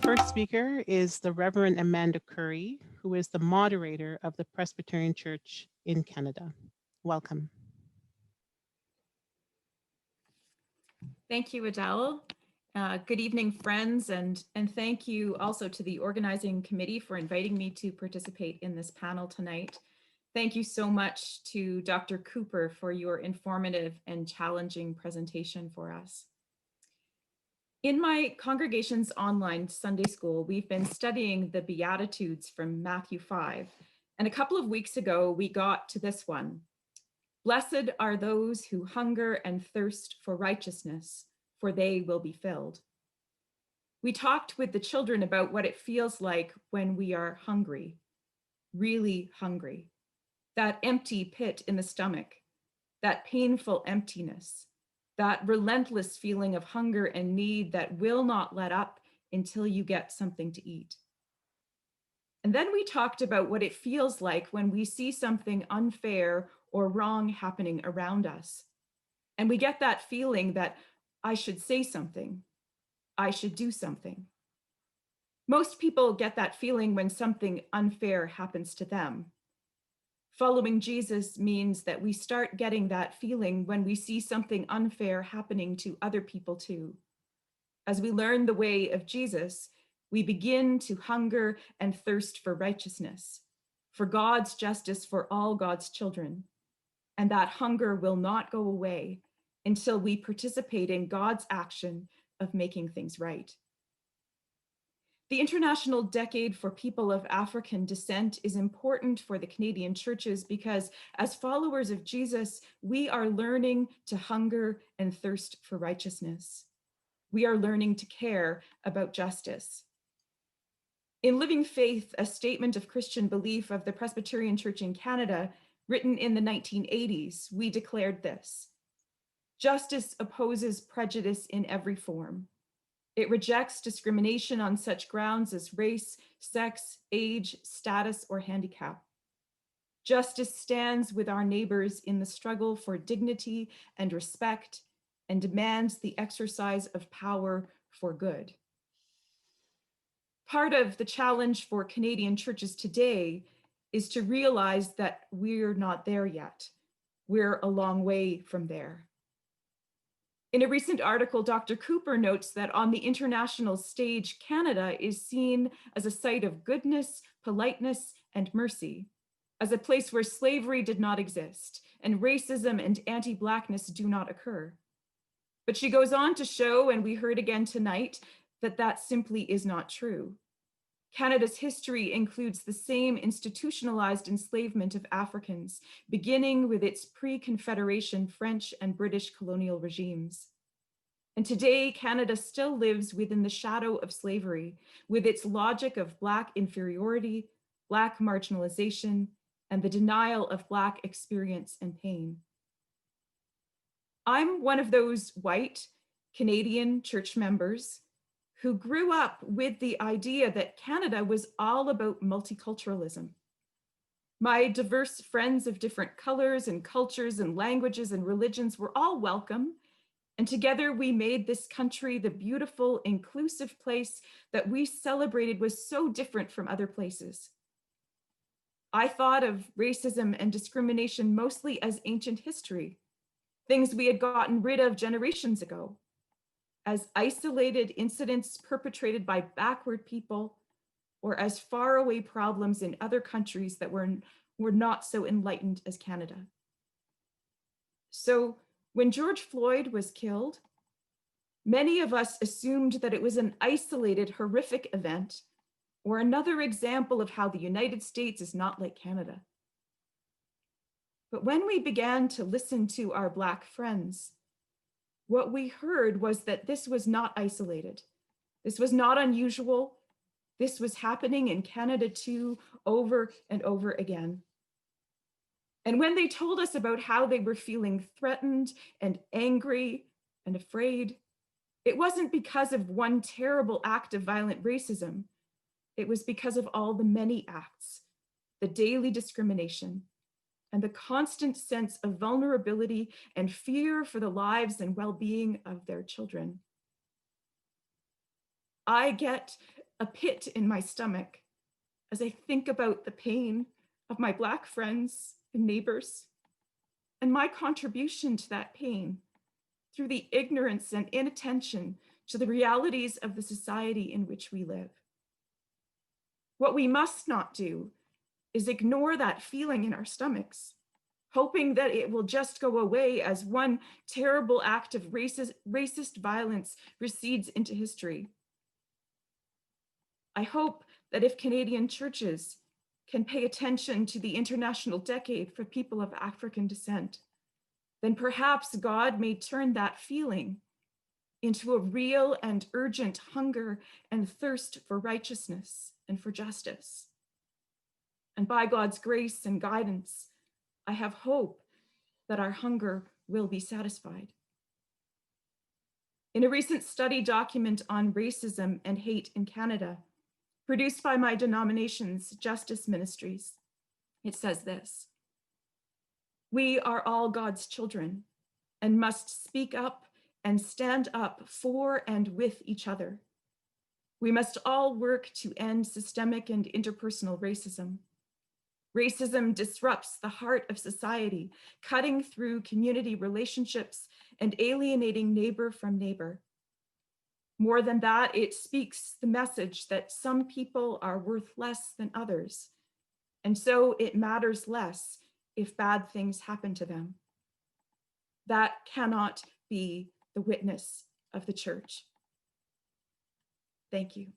first speaker is the Reverend Amanda Currie, who is the moderator of the Presbyterian Church in Canada. Welcome. Thank you, Adele. Good evening, friends, and thank you also to the organizing committee for inviting me to participate in this panel tonight. Thank you so much to Dr. Cooper for your informative and challenging presentation for us. In my congregation's online Sunday school, we've been studying the Beatitudes from Matthew 5, and a couple of weeks ago, we got to this one. Blessed are those who hunger and thirst for righteousness, for they will be filled. We talked with the children about what it feels like when we are hungry, really hungry, that empty pit in the stomach, that painful emptiness, that relentless feeling of hunger and need that will not let up until you get something to eat. And then we talked about what it feels like when we see something unfair or wrong happening around us. And we get that feeling that I should say something, I should do something. Most people get that feeling when something unfair happens to them. Following Jesus means that we start getting that feeling when we see something unfair happening to other people too. As we learn the way of Jesus, we begin to hunger and thirst for righteousness, for God's justice for all God's children. And that hunger will not go away until we participate in God's action of making things right. The International Decade for People of African Descent is important for the Canadian churches because as followers of Jesus, we are learning to hunger and thirst for righteousness. We are learning to care about justice. In Living Faith, a statement of Christian belief of the Presbyterian Church in Canada, written in the 1980s, we declared this: justice opposes prejudice in every form. It rejects discrimination on such grounds as race, sex, age, status, or handicap. Justice stands with our neighbors in the struggle for dignity and respect and demands the exercise of power for good. Part of the challenge for Canadian churches today is to realize that we're not there yet. We're a long way from there. In a recent article, Dr. Cooper notes that on the international stage, Canada is seen as a site of goodness, politeness, and mercy, as a place where slavery did not exist and racism and anti-Blackness do not occur. But she goes on to show, and we heard again tonight, that that simply is not true. Canada's history includes the same institutionalized enslavement of Africans, beginning with its pre-Confederation French and British colonial regimes. And today, Canada still lives within the shadow of slavery, with its logic of Black inferiority, Black marginalization, and the denial of Black experience and pain. I'm one of those white Canadian church members who grew up with the idea that Canada was all about multiculturalism. My diverse friends of different colors and cultures and languages and religions were all welcome, and together we made this country the beautiful, inclusive place that we celebrated was so different from other places. I thought of racism and discrimination mostly as ancient history, things we had gotten rid of generations ago, as isolated incidents perpetrated by backward people, or as faraway problems in other countries that were not so enlightened as Canada. So when George Floyd was killed, many of us assumed that it was an isolated, horrific event, or another example of how the United States is not like Canada. But when we began to listen to our Black friends, what we heard was that this was not isolated. This was not unusual. This was happening in Canada too, over and over again. And when they told us about how they were feeling threatened and angry and afraid, it wasn't because of one terrible act of violent racism. It was because of all the many acts, the daily discrimination, and the constant sense of vulnerability and fear for the lives and well-being of their children. I get a pit in my stomach as I think about the pain of my Black friends and neighbors and my contribution to that pain through the ignorance and inattention to the realities of the society in which we live. What we must not do is ignore that feeling in our stomachs, hoping that it will just go away as one terrible act of racist violence recedes into history. I hope that if Canadian churches can pay attention to the International Decade for People of African Descent, then perhaps God may turn that feeling into a real and urgent hunger and thirst for righteousness and for justice. And by God's grace and guidance, I have hope that our hunger will be satisfied. In a recent study document on racism and hate in Canada, produced by my denomination's Justice Ministries, it says this: "We are all God's children and must speak up and stand up for and with each other. We must all work to end systemic and interpersonal racism. Racism disrupts the heart of society, cutting through community relationships and alienating neighbor from neighbor. More than that, it speaks the message that some people are worth less than others, and so it matters less if bad things happen to them. That cannot be the witness of the church." Thank you.